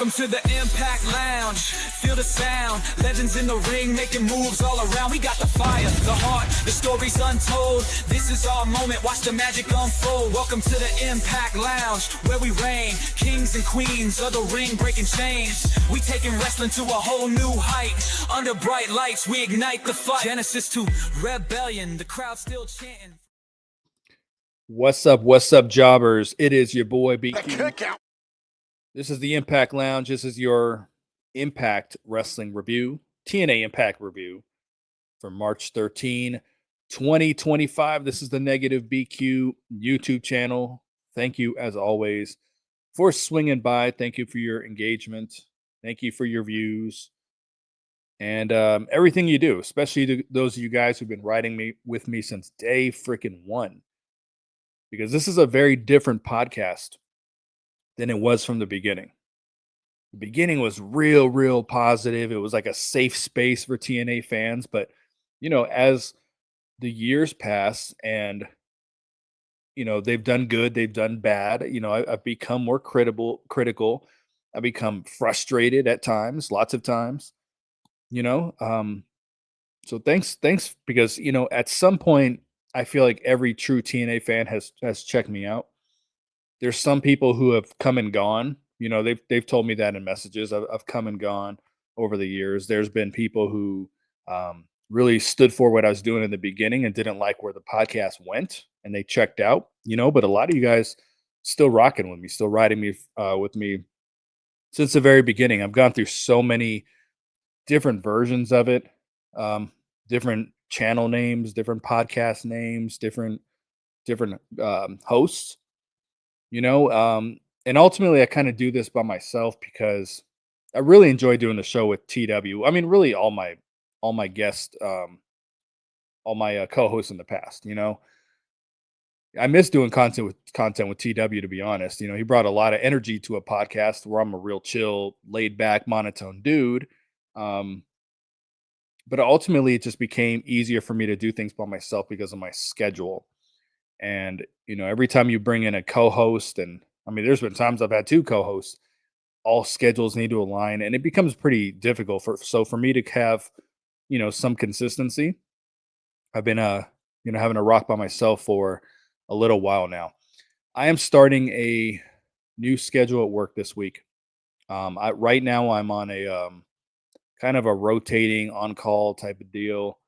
Welcome to the Impact Lounge. Feel the sound. Legends in the ring making moves all around. We got the fire, the heart, the stories untold. This is our moment. Watch the magic unfold. Welcome to the Impact Lounge, where we reign. Kings and queens of the ring breaking chains. We taking wrestling to a whole new height. Under bright lights, we ignite the fight. Genesis to rebellion. The crowd still chanting. What's up, jobbers? It is your boy BQ. This is the Impact Lounge. This is your Impact Wrestling review, TNA Impact review for March 13, 2025. This is the Negative BQ YouTube channel. Thank you, as always, for swinging by. Thank you for your engagement. Thank you for your views and everything you do, especially to those of you guys who've been riding with me since day freaking one. Because this is a very different podcast than it was from the beginning. The beginning was real positive. It was like a safe space for TNA fans. But, as the years pass and, they've done good, they've done bad, I've become more critical. I've become frustrated at times, lots of times, So thanks, because, at some point, I feel like every true TNA fan has checked me out. There's some people who have come and gone. They've told me that in messages. I've come and gone over the years. There's been people who really stood for what I was doing in the beginning and didn't like where the podcast went, and they checked out. But a lot of you guys still rocking with me, still riding me with me since the very beginning. I've gone through so many different versions of it, different channel names, different podcast names, different hosts. And ultimately I kind of do this by myself because I really enjoy doing the show with TW. I mean, really all my guests, all my co-hosts in the past, I miss doing content with TW, to be honest. He brought a lot of energy to a podcast where I'm a real chill, laid back, monotone dude. But ultimately it just became easier for me to do things by myself because of my schedule. And, every time you bring in a co-host, and I mean, there's been times I've had two co-hosts, all schedules need to align, and it becomes pretty difficult for me to have, some consistency. I've been, having to rock by myself for a little while now. I am starting a new schedule at work this week. Right now I'm on a, kind of a rotating on-call type of deal,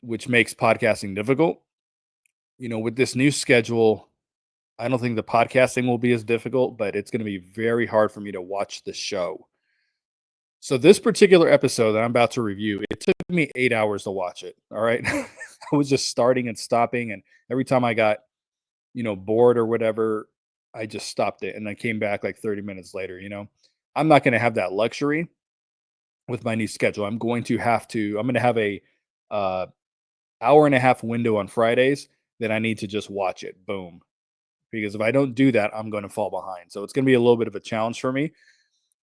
which makes podcasting difficult. With this new schedule, I don't think the podcasting will be as difficult, but it's going to be very hard for me to watch the show. So this particular episode that I'm about to review, it took me 8 hours to watch it. All right. I was just starting and stopping. And every time I got, bored or whatever, I just stopped it. And I came back like 30 minutes later. I'm not going to have that luxury with my new schedule. I'm going to have a hour and a half window on Fridays that I need to just watch it. Boom. Because if I don't do that, I'm going to fall behind. So it's going to be a little bit of a challenge for me.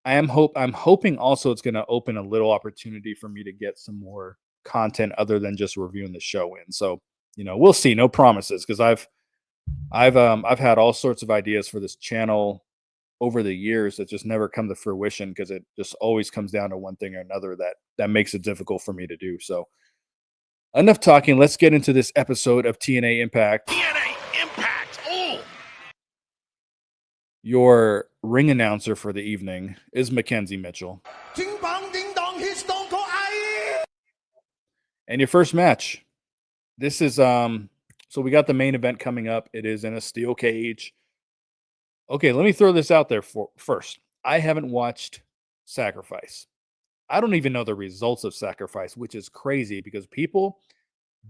I'm hoping also it's going to open a little opportunity for me to get some more content other than just reviewing the show in. So, we'll see. No promises, because I've had all sorts of ideas for this channel over the years that just never come to fruition because it just always comes down to one thing or another that makes it difficult for me to do. So enough talking. Let's get into this episode of TNA Impact. TNA Impact. Oh. Your ring announcer for the evening is Mackenzie Mitchell. Ding bong, ding dong, he's Stone Cold Aye. And your first match. This is so we got the main event coming up. It is in a steel cage. Okay, let me throw this out there first. I haven't watched Sacrifice. I don't even know the results of Sacrifice, which is crazy because people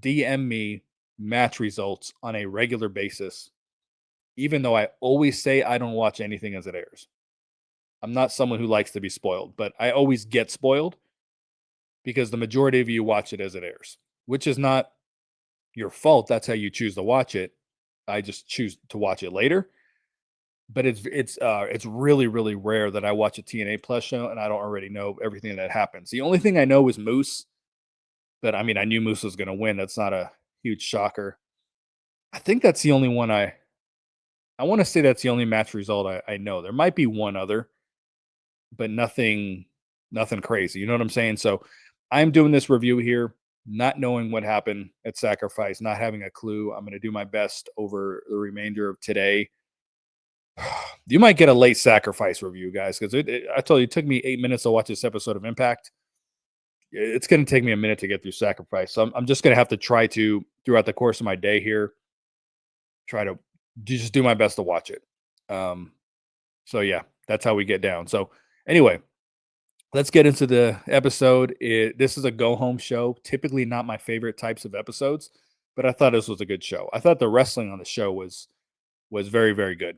DM me match results on a regular basis, even though I always say I don't watch anything as it airs. I'm not someone who likes to be spoiled, but I always get spoiled because the majority of you watch it as it airs, which is not your fault. That's how you choose to watch it. I just choose to watch it later. But it's really rare that I watch a TNA Plus show and I don't already know everything that happens. The only thing I know is Moose, but I mean I knew Moose was going to win. That's not a huge shocker. I think that's the only one I want to say that's the only match result I know. There might be one other, but nothing crazy. You know what I'm saying? So I'm doing this review here, not knowing what happened at Sacrifice, not having a clue. I'm going to do my best over the remainder of today. You might get a late Sacrifice review, guys, because I told you it took me 8 minutes to watch this episode of Impact. It's going to take me a minute to get through Sacrifice. So I'm just going to have to try to, throughout the course of my day here, try to just do my best to watch it. So yeah, that's how we get down. So anyway, let's get into the episode. This is a go home show. Typically not my favorite types of episodes, but I thought this was a good show. I thought the wrestling on the show was very, very good.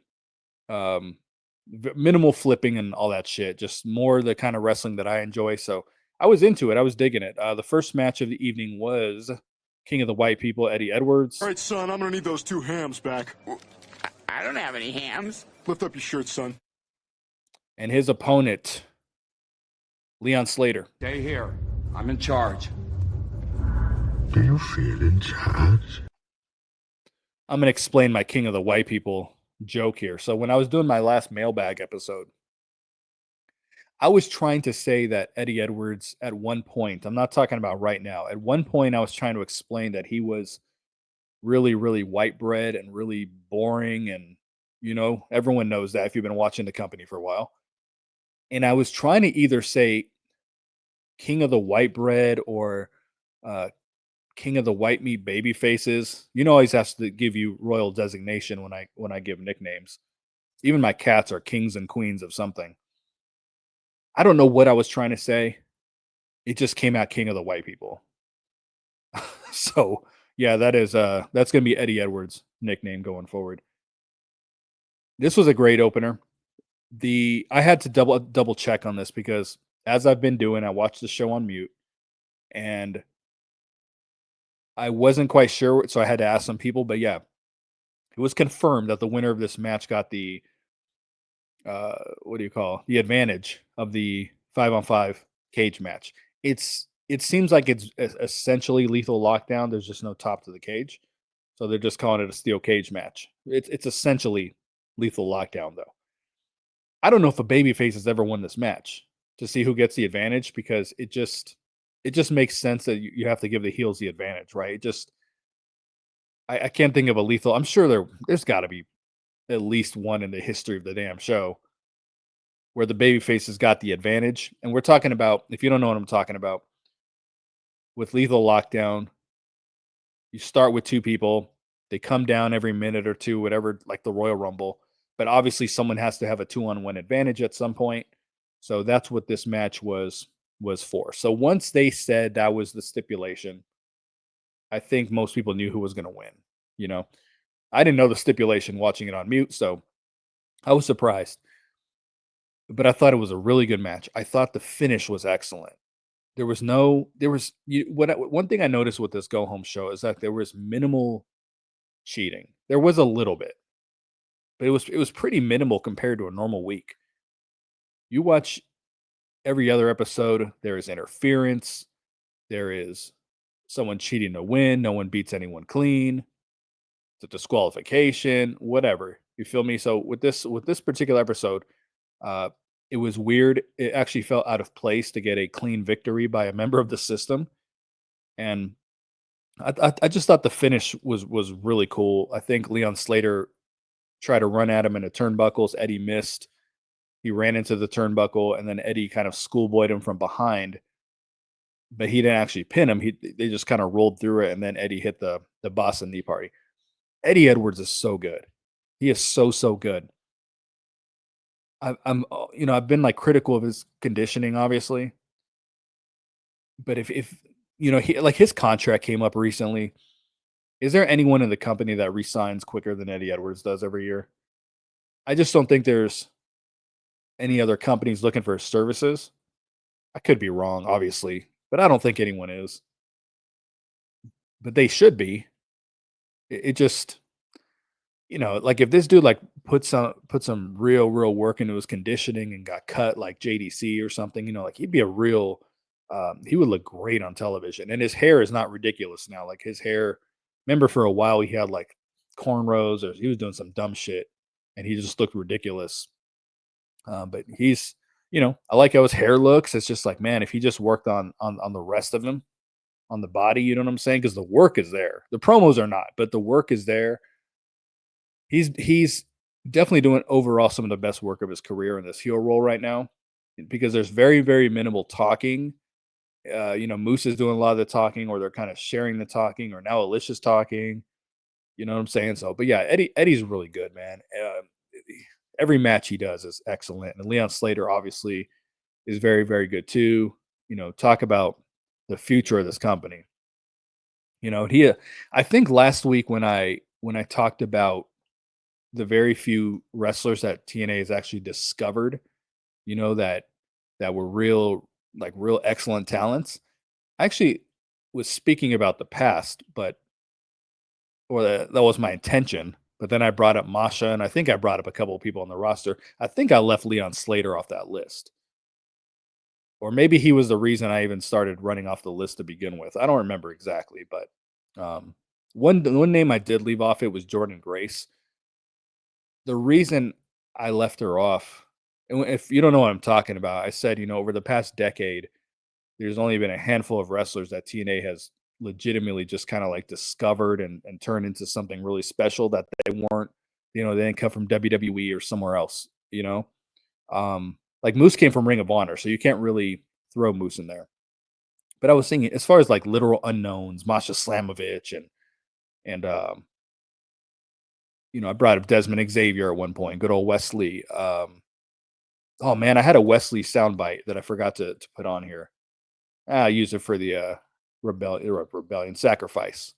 Minimal flipping and all that shit. Just more the kind of wrestling that I enjoy. So I was into it. I was digging it. The first match of the evening was King of the White People, Eddie Edwards. All right, son, I'm gonna need those 2 hams back. I don't have any hams. Lift up your shirt, son. And his opponent, Leon Slater. Stay here. I'm in charge. Do you feel in charge? I'm going to explain my King of the White People joke here. So when I was doing my last mailbag episode, I was trying to say that Eddie Edwards at one point, I'm not talking about right now, at one point I was trying to explain that he was really, really white bread and really boring. And, you know, everyone knows that if you've been watching the company for a while. And I was trying to either say King of the White Bread or King of the White Meat Baby Faces. You know, always has to give you royal designation when I give nicknames. Even my cats are kings and queens of something. I don't know what I was trying to say. It just came out King of the White People. So yeah, that's gonna be Eddie Edwards' nickname going forward. This was a great opener. I had to double check on this because as I've been doing, I watched the show on mute and I wasn't quite sure, so I had to ask some people. But yeah, it was confirmed that the winner of this match got the the advantage of the 5-on-5 cage match. It seems like it's essentially Lethal Lockdown. There's just no top to the cage, so they're just calling it a steel cage match. It's essentially Lethal Lockdown, though. I don't know if a babyface has ever won this match to see who gets the advantage, because it just makes sense that you have to give the heels the advantage, right? I can't think of a lethal. I'm sure there's got to be at least one in the history of the damn show where the babyface has got the advantage. And we're talking about, if you don't know what I'm talking about, with Lethal Lockdown, you start with 2 people. They come down every minute or 2, whatever, like the Royal Rumble. But obviously someone has to have a 2-on-1 advantage at some point. So that's what this match was for. So once they said that was the stipulation, I think most people knew who was going to win. You know, I didn't know the stipulation watching it on mute, so I was surprised. But I thought it was a really good match. I thought the finish was excellent. One thing I noticed with this go home show is that there was minimal cheating. There was a little bit, but it was pretty minimal compared to a normal week. You watch every other episode, there is interference. There is someone cheating to win. No one beats anyone clean. It's a disqualification, whatever. You feel me? So with this particular episode, it was weird. It actually felt out of place to get a clean victory by a member of the system. And I just thought the finish was really cool. I think Leon Slater tried to run at him into turnbuckles. Eddie missed. He ran into the turnbuckle, and then Eddie kind of schoolboyed him from behind. But he didn't actually pin him. They just kind of rolled through it, and then Eddie hit the Boston Knee Party. Eddie Edwards is so good. He is so good. I've been like critical of his conditioning, obviously. But if his contract came up recently, is there anyone in the company that resigns quicker than Eddie Edwards does every year? I just don't think there's any other companies looking for his services. I could be wrong, obviously, but I don't think anyone is. But they should be. It just, like if this dude like put some real work into his conditioning and got cut like JDC or something, like he'd be a real. He would look great on television, and his hair is not ridiculous now. Like his hair, remember for a while he had like cornrows, or he was doing some dumb shit, and he just looked ridiculous. But he's I like how his hair looks. It's just like, man, if he just worked on the rest of him, on the body, you know what I'm saying? Because the work is there. The promos are not, but the work is there. He's definitely doing overall some of the best work of his career in this heel role right now, because there's very, very minimal talking. Moose is doing a lot of the talking, or they're kind of sharing the talking, or now Alicia's talking. You know what I'm saying? So, but yeah, Eddie's really good, man. Every match he does is excellent, and Leon Slater obviously is very, very good too. Talk about the future of this company. I think last week when I talked about the very few wrestlers that TNA has actually discovered, that were real excellent talents. I actually was speaking about the past, that was my intention. But then I brought up Masha, and I think I brought up a couple of people on the roster. I think I left Leon Slater off that list. Or maybe he was the reason I even started running off the list to begin with. I don't remember exactly, but one name I did leave off, it was Jordan Grace. The reason I left her off, and if you don't know what I'm talking about, I said, over the past decade, there's only been a handful of wrestlers that TNA has legitimately just kind of like discovered and turned into something really special that they weren't, they didn't come from WWE or somewhere else, like Moose came from Ring of Honor, so you can't really throw Moose in there. But I was thinking, as far as like literal unknowns, Masha Slamovich and I brought up Desmond Xavier at one point, good old Wesley. Oh man, I had a Wesley soundbite that I forgot to put on here. I use it for the rebellion sacrifice.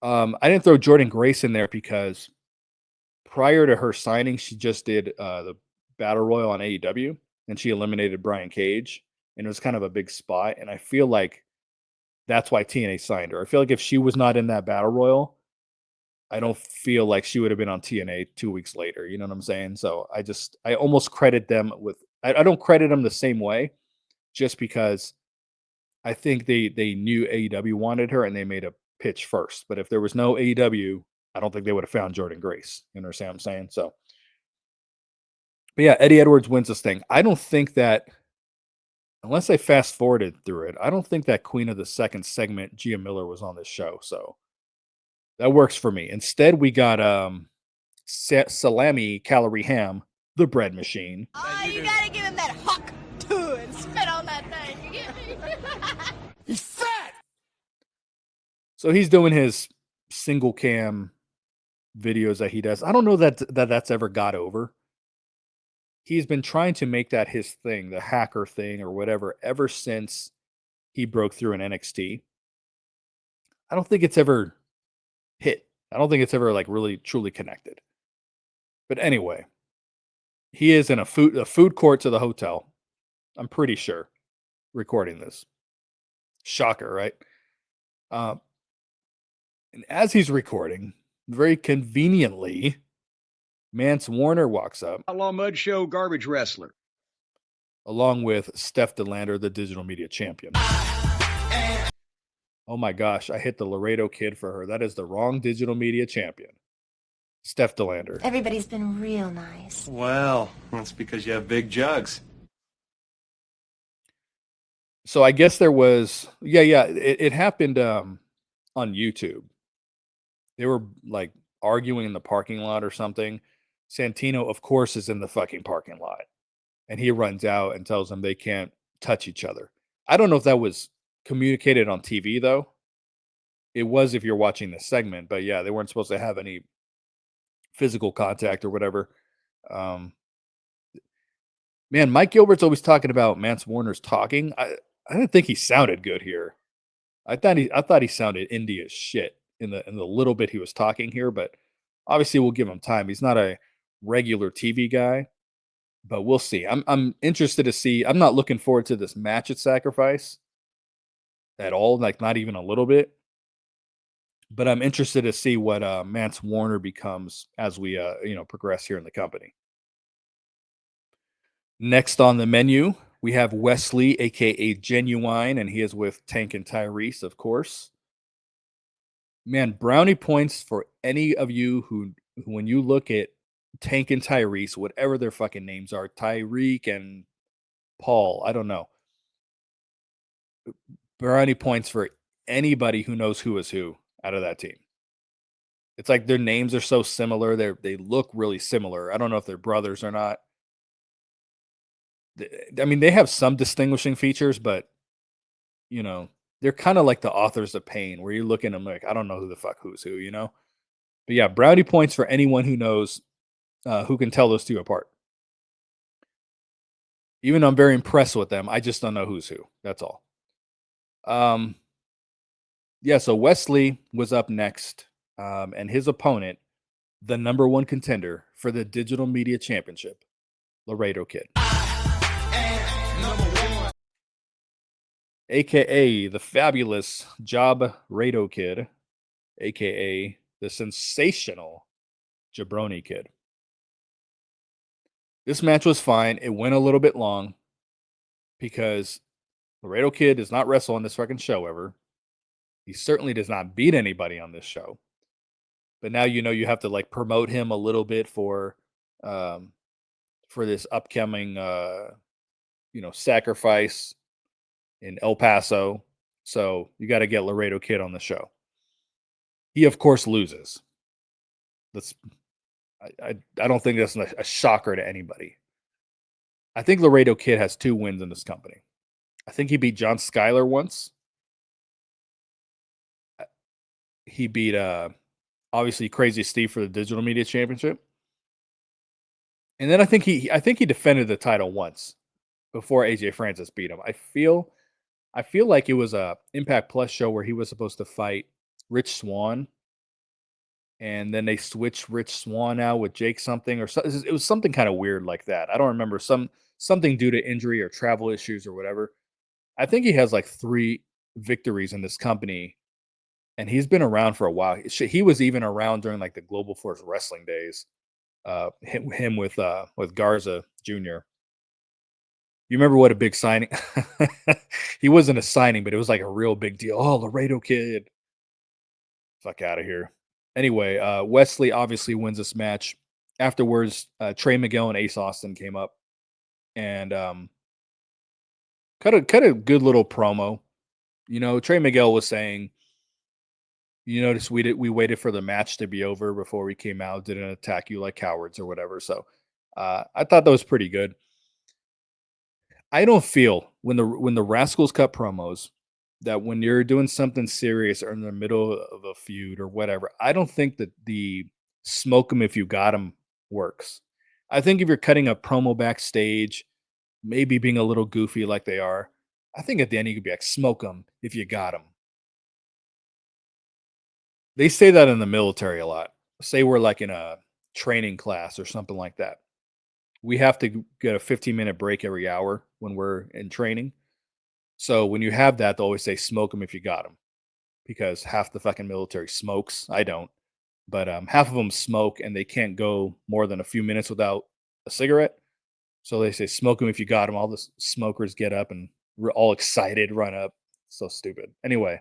I didn't throw Jordan Grace in there because prior to her signing, she just did the Battle Royal on AEW, and she eliminated Brian Cage, and it was kind of a big spot. And I feel like that's why TNA signed her. I feel like if she was not in that Battle Royal, I don't feel like she would have been on TNA 2 weeks later. You know what I'm saying? So I almost credit them with, I don't credit them the same way, just because I think they knew AEW wanted her and they made a pitch first. But if there was no AEW, I don't think they would have found Jordan Grace. You understand what I'm saying? So, but yeah, Eddie Edwards wins this thing. I don't think that, unless I fast forwarded through it, I don't think that Queen of the Second segment, Gia Miller, was on this show. So that works for me. Instead, we got Salami Calorie Ham, the bread machine. Oh, you gotta give him that huck too and spit on that thing. You get me? He's fat! So he's doing his single cam videos that he does. I don't know that's ever got over. He's been trying to make that his thing, the hacker thing or whatever, ever since he broke through in NXT. I don't think it's ever hit. I don't think it's ever like really truly connected. But anyway, he is in a food court to the hotel. I'm pretty sure, recording this. Shocker, right? And as he's recording, very conveniently, Mance Warner walks up. Outlaw Mud Show garbage wrestler. Along with Steph DeLander, the digital media champion. Oh my gosh, I hit the Laredo Kid for her. That is the wrong digital media champion. Steph DeLander. Everybody's been real nice. Well, that's because you have big jugs. So I guess there was, it happened on YouTube. They were like arguing in the parking lot or something. Santino, of course, is in the fucking parking lot. And he runs out and tells them they can't touch each other. I don't know if that was communicated on TV, though. It was if you're watching this segment. But yeah, they weren't supposed to have any physical contact or whatever. Man, Mike Gilbert's always talking about Mance Warner's talking. I didn't think he sounded good here. I thought he sounded indie as shit in the little bit he was talking here, but obviously we'll give him time. He's not a regular TV guy, but we'll see. I'm interested to see. I'm not looking forward to this match at Sacrifice at all, like not even a little bit. But I'm interested to see what Mance Warner becomes as we progress here in the company. Next on the menu, we have Wesley, aka Genuine, and he is with Tank and Tyrese, of course. Man, brownie points for any of you who when you look at Tank and Tyrese, whatever their fucking names are, Tyreek and Paul, I don't know. Brownie points for anybody who knows who is who out of that team. It's like their names are so similar. They look really similar. I don't know if they're brothers or not. I mean, they have some distinguishing features, but you know, they're kind of like the authors of pain, where you look at them like, I don't know who the fuck who's who, you know? But yeah, brownie points for anyone who knows, who can tell those two apart. Even though I'm very impressed with them, I just don't know who's who. That's all. Yeah, so Wesley was up next, and his opponent, the number one contender for the Digital Media Championship, Laredo Kid. AKA the fabulous Job Rado Kid, AKA the sensational Jabroni Kid. This match was fine. It went a little bit long because Laredo Kid does not wrestle on this fucking show ever. He certainly does not beat anybody on this show. But now you know you have to like promote him a little bit for this upcoming sacrifice in El Paso. So you got to get Laredo Kid on the show. He of course loses. I don't think that's a shocker to anybody. I think Laredo Kid has 2 wins in this company. I think he beat John Skyler once. He beat obviously Crazy Steve for the Digital Media Championship. And then I think he defended the title once before AJ Francis beat him. I feel like it was a Impact Plus show where he was supposed to fight Rich Swann, and then they switched Rich Swann out with Jake something, or so, it was something kind of weird like that. I don't remember, something due to injury or travel issues or whatever. I think he has like 3 victories in this company, and he's been around for a while. He was even around during like the Global Force Wrestling days. Him with Garza Jr. You remember what a big signing? He wasn't a signing, but it was like a real big deal. Oh, Laredo Kid. Fuck out of here. Anyway, Wesley obviously wins this match. Afterwards, Trey Miguel and Ace Austin came up and cut a good little promo. You know, Trey Miguel was saying, you notice we waited for the match to be over before we came out, didn't attack you like cowards or whatever. So I thought that was pretty good. I don't feel when the Rascals cut promos that when you're doing something serious or in the middle of a feud or whatever, I don't think that the smoke them if you got them works. I think if you're cutting a promo backstage, maybe being a little goofy like they are, I think at the end you could be like, smoke them if you got them. They say that in the military a lot. Say we're like in a training class or something like that. We have to get a 15-minute break every hour when we're in training. So when you have that, they'll always say, smoke them if you got them. Because half the fucking military smokes. I don't. But half of them smoke, and they can't go more than a few minutes without a cigarette. So they say, smoke them if you got them. All the smokers get up and we're all excited, run up. So stupid. Anyway,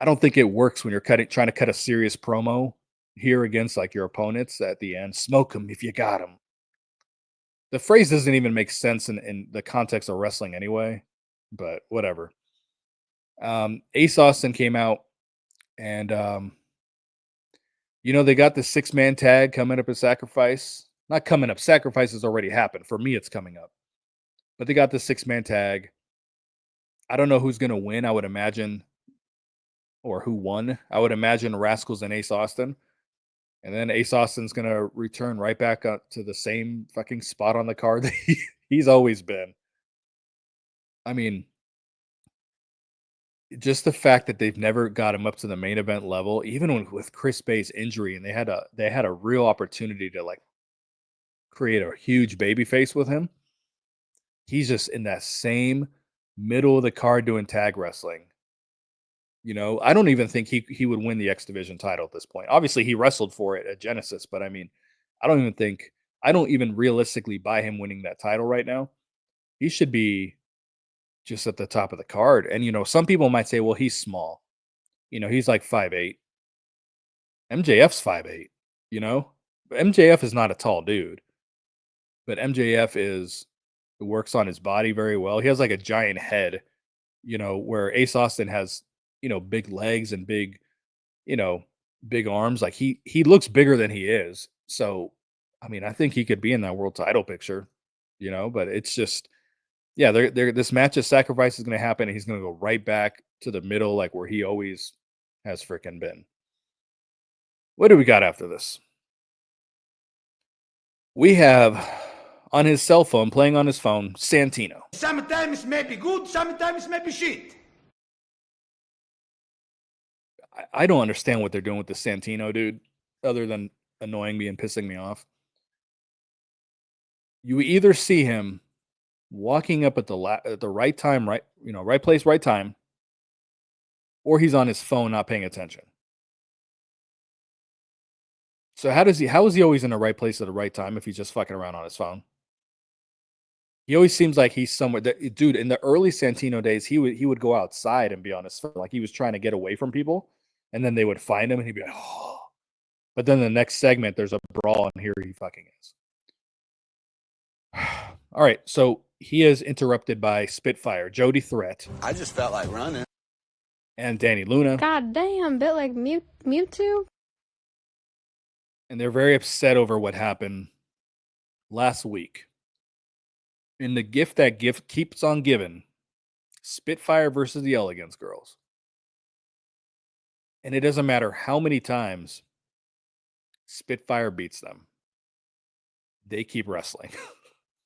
I don't think it works when you're trying to cut a serious promo here against like your opponents at the end. Smoke them if you got them. The phrase doesn't even make sense in the context of wrestling anyway, but whatever. Ace Austin came out, and they got the 6-man tag coming up at Sacrifice. Not coming up. Sacrifice has already happened. For me, it's coming up. But they got the 6-man tag. I don't know who's going to win. I would imagine, or who won. I would imagine Rascals and Ace Austin. And then Ace Austin's going to return right back up to the same fucking spot on the card that he's always been. I mean, just the fact that they've never got him up to the main event level, even with Chris Bay's injury, and they had a real opportunity to like create a huge baby face with him. He's just in that same middle of the card doing tag wrestling. I don't even think he would win the X Division title at this point. Obviously, he wrestled for it at Genesis, but I mean, I don't even realistically buy him winning that title right now. He should be just at the top of the card. And, some people might say, well, he's small. He's like 5'8". MJF's 5'8", MJF is not a tall dude, but MJF works on his body very well. He has like a giant head, where Ace Austin has, big legs and big, you know, big arms. Like he looks bigger than he is. So, I mean, I think he could be in that world title picture, but it's just, yeah, this match of sacrifice is going to happen, and he's going to go right back to the middle, like where he always has freaking been. What do we got after this? We have on his cell phone, playing on his phone, Santino. Sometimes maybe good, sometimes maybe shit. I don't understand what they're doing with the Santino dude, other than annoying me and pissing me off. You either see him walking up at the right time, right place, right time, or he's on his phone not paying attention. So how is he always in the right place at the right time if he's just fucking around on his phone? He always seems like he's somewhere. Dude, in the early Santino days, he would go outside and be on his phone, like he was trying to get away from people, and then they would find him, and he'd be like, oh. But then the next segment, there's a brawl, and here he fucking is. All right, so he is interrupted by Spitfire, Jody Threat. I just felt like running. And Danny Luna. God damn, bit like Mewtwo. And they're very upset over what happened last week. In the gift that gift keeps on giving, Spitfire versus the Elegance Girls. And it doesn't matter how many times Spitfire beats them. They keep wrestling.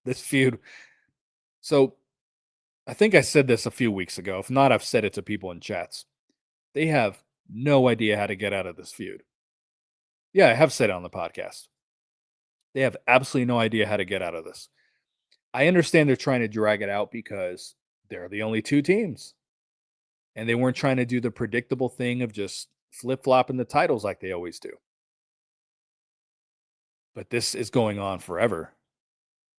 This feud. So I think I said this a few weeks ago. If not, I've said it to people in chats. They have no idea how to get out of this feud. Yeah, I have said it on the podcast. They have absolutely no idea how to get out of this. I understand they're trying to drag it out because they're the only two teams. And they weren't trying to do the predictable thing of just flip-flopping the titles like they always do. But this is going on forever.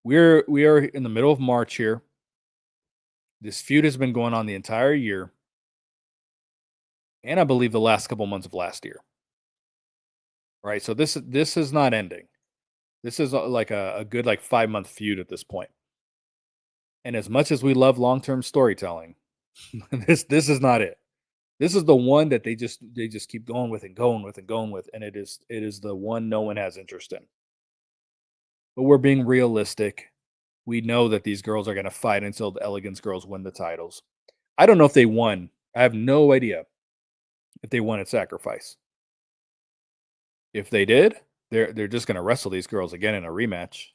We are in the middle of March here. This feud has been going on the entire year. And I believe the last couple months of last year. Right? So this is not ending. This is like a good 5-month feud at this point. And as much as we love long-term storytelling, this is not it. This is the one that they just keep going with and going with and going with, and it is the one no one has interest in. But we're being realistic. We know that these girls are going to fight until the Elegance Girls win the titles. I don't know if they won. I have no idea if they won at Sacrifice. If they did, they're just going to wrestle these girls again in a rematch.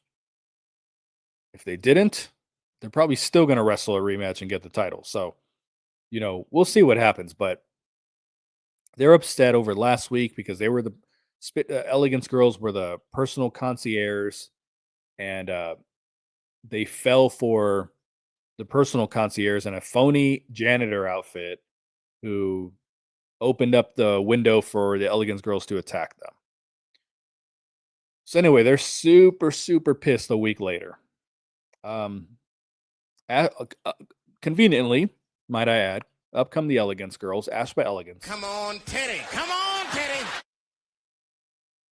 If they didn't, they're probably still going to wrestle a rematch and get the title. So, we'll see what happens. But they're upset over last week because they were the Elegance Girls were the personal concierge, and they fell for the personal concierge in a phony janitor outfit who opened up the window for the Elegance Girls to attack them. So anyway, they're super, super pissed a week later. Conveniently, might I add, up come the Elegance Girls, Ash by Elegance. Come on, Teddy. Come on, Teddy.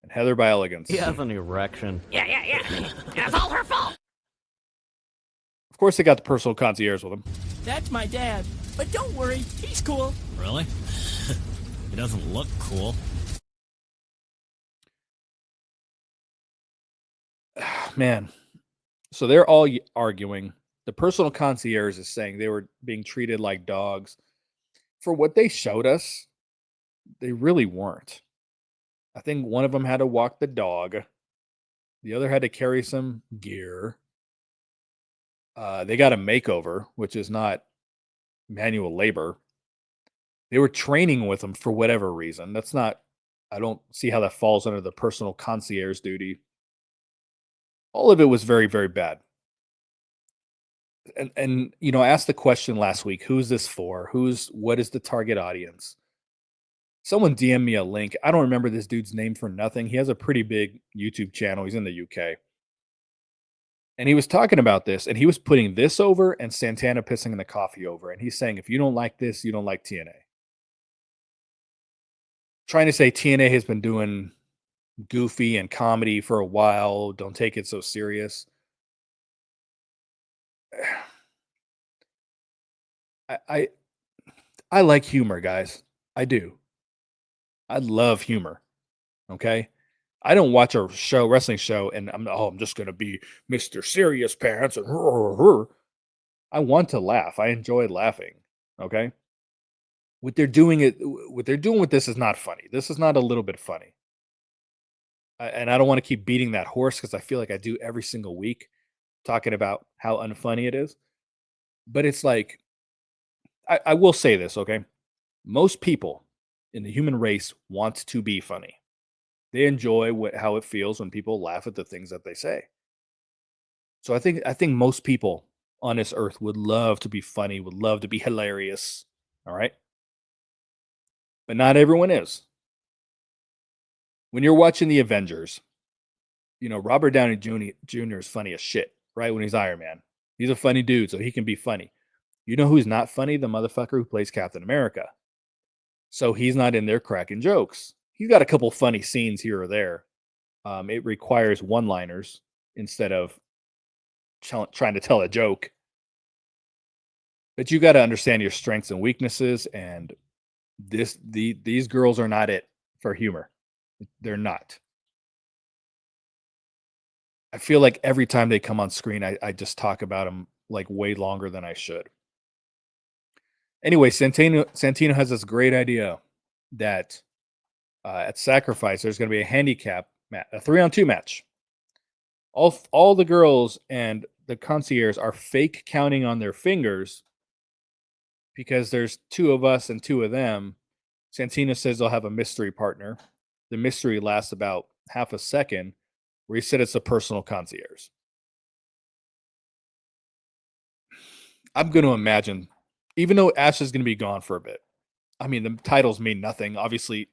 And Heather by Elegance. He has an erection. Yeah. It's all her fault. Of course, they got the personal concierge with them. That's my dad. But don't worry, he's cool. Really? He doesn't look cool. Man. So they're all arguing. The personal concierge is saying they were being treated like dogs. For what they showed us, they really weren't. I think one of them had to walk the dog. The other had to carry some gear. They got a makeover, which is not manual labor. They were training with them for whatever reason. I don't see how that falls under the personal concierge duty. All of it was very, very bad. And I asked the question last week, who's this for? What is the target audience? Someone DM'd me a link. I don't remember this dude's name for nothing. He has a pretty big YouTube channel. He's in the UK. And he was talking about this, and he was putting this over and Santana pissing in the coffee over. And he's saying, if you don't like this, you don't like TNA. Trying to say TNA has been doing goofy and comedy for a while. Don't take it so serious. I I like humor, guys. I do. I love humor. Okay. I don't watch a wrestling show, and I'm just gonna be Mr. Serious Pants and I want to laugh. I enjoy laughing. Okay. What they're doing with this is not funny. This is not a little bit funny. And I don't want to keep beating that horse because I feel like I do every single week talking about how unfunny it is. But it's like I will say this, okay? Most people in the human race want to be funny. They enjoy how it feels when people laugh at the things that they say. So I think most people on this earth would love to be funny, would love to be hilarious. All right. But not everyone is. When you're watching the Avengers, Robert Downey Jr. is funny as shit, right? When he's Iron Man. He's a funny dude, so he can be funny. You know who's not funny? The motherfucker who plays Captain America. So he's not in there cracking jokes. He's got a couple funny scenes here or there. It requires one-liners instead of trying to tell a joke. But you got to understand your strengths and weaknesses, and these girls are not it for humor. They're not. I feel like every time they come on screen, I just talk about them like way longer than I should. Anyway, Santino has this great idea that at Sacrifice there's going to be a handicap match, a 3-on-2 match. All the girls and the concierge are fake counting on their fingers because there's 2 of us and 2 of them. Santino says they'll have a mystery partner. The mystery lasts about half a second, where he said it's a personal concierge. I'm going to imagine, even though Ash is going to be gone for a bit, I mean, the titles mean nothing. Obviously,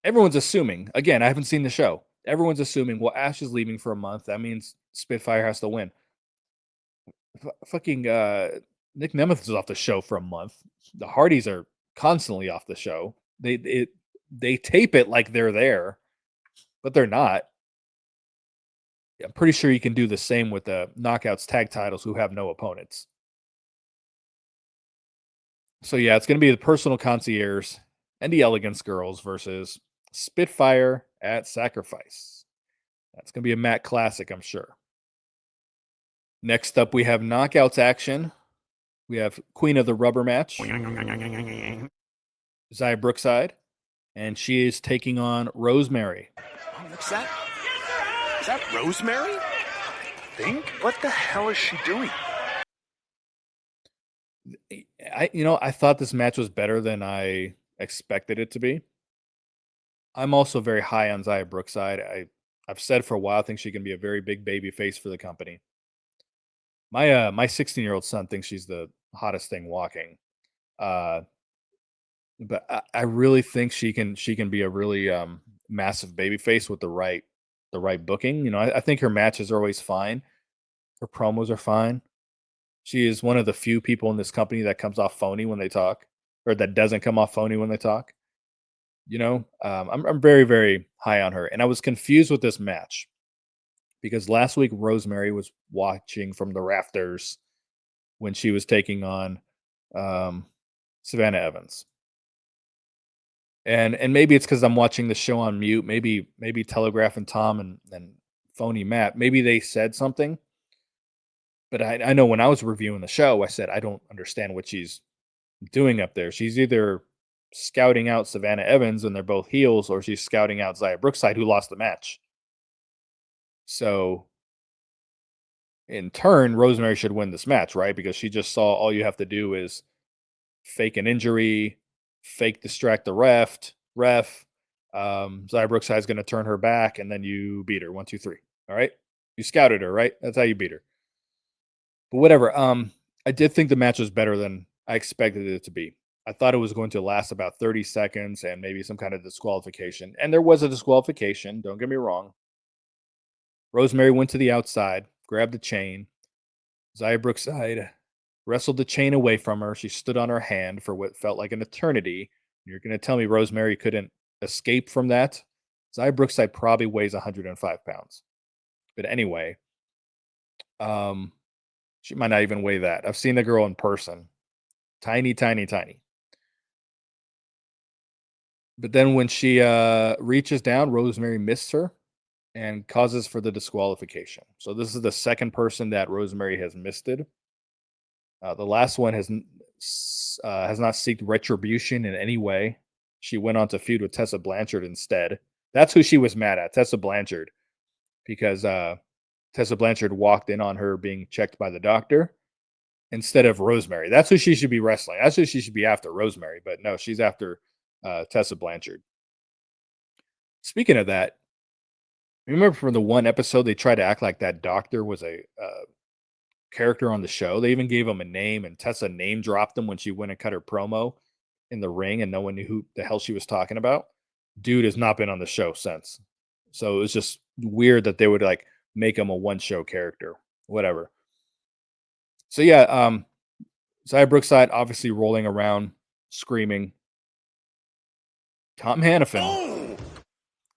everyone's assuming, again, I haven't seen the show. Everyone's assuming, well, Ash is leaving for a month. That means Spitfire has to win. Fucking Nick Nemeth is off the show for a month. The Hardys are constantly off the show. They tape it like they're there, but they're not. I'm pretty sure you can do the same with the Knockouts tag titles who have no opponents. So yeah, it's going to be the personal concierge and the Elegance Girls versus Spitfire at Sacrifice. That's going to be a Matt classic, I'm sure. Next up, we have Knockouts action. We have Queen of the Rubber match, Zaya Brookside, and she is taking on Rosemary. Oh, what's that? Is that Rosemary? Think? What the hell is she doing? I thought this match was better than I expected it to be. I'm also very high on Zaya Brookside. I've said for a while I think she can be a very big baby face for the company. My 16-year-old son thinks she's the hottest thing walking. But I really think she can be a really massive baby face with the right booking. I think her matches are always fine. Her promos are fine. She is one of the few people in this company that comes off phony when they talk, or that doesn't come off phony when they talk. I'm very, very high on her. And I was confused with this match because last week Rosemary was watching from the rafters when she was taking on Savannah Evans. And maybe it's because I'm watching the show on mute. Maybe Telegraph and Tom and Phony Matt, maybe they said something. But I know when I was reviewing the show, I said, I don't understand what she's doing up there. She's either scouting out Savannah Evans and they're both heels, or she's scouting out Zaya Brookside, who lost the match. So in turn, Rosemary should win this match, right? Because she just saw all you have to do is fake an injury, fake distract the ref. Zaya Brookside's going to turn her back, and then you beat her. 1, 2, 3. All right. You scouted her, right? That's how you beat her. But whatever. I did think the match was better than I expected it to be. I thought it was going to last about 30 seconds and maybe some kind of disqualification. And there was a disqualification. Don't get me wrong. Rosemary went to the outside, grabbed the chain. Zaya Brookside wrestled the chain away from her. She stood on her hand for what felt like an eternity. You're going to tell me Rosemary couldn't escape from that. Xia Brookside probably weighs 105 pounds. But anyway, she might not even weigh that. I've seen the girl in person. Tiny, tiny, tiny. But then when she reaches down, Rosemary missed her and causes for the disqualification. So this is the second person that Rosemary has misted. The last one has not seeked retribution in any way. She went on to feud with Tessa Blanchard instead. That's who she was mad at, Tessa Blanchard, because Tessa Blanchard walked in on her being checked by the doctor instead of Rosemary. That's who she should be wrestling. That's who she should be after, Rosemary. But no, she's after Tessa Blanchard. Speaking of that, remember from the one episode they tried to act like that doctor was a character on the show. They even gave him a name, and Tessa name dropped him when she went and cut her promo in the ring, and no one knew who the hell she was talking about. Dude has not been on the show since. So it was just weird that they would like make him a one-show character. Whatever. So yeah, Xia Brookside obviously rolling around, screaming. Tom Hannafin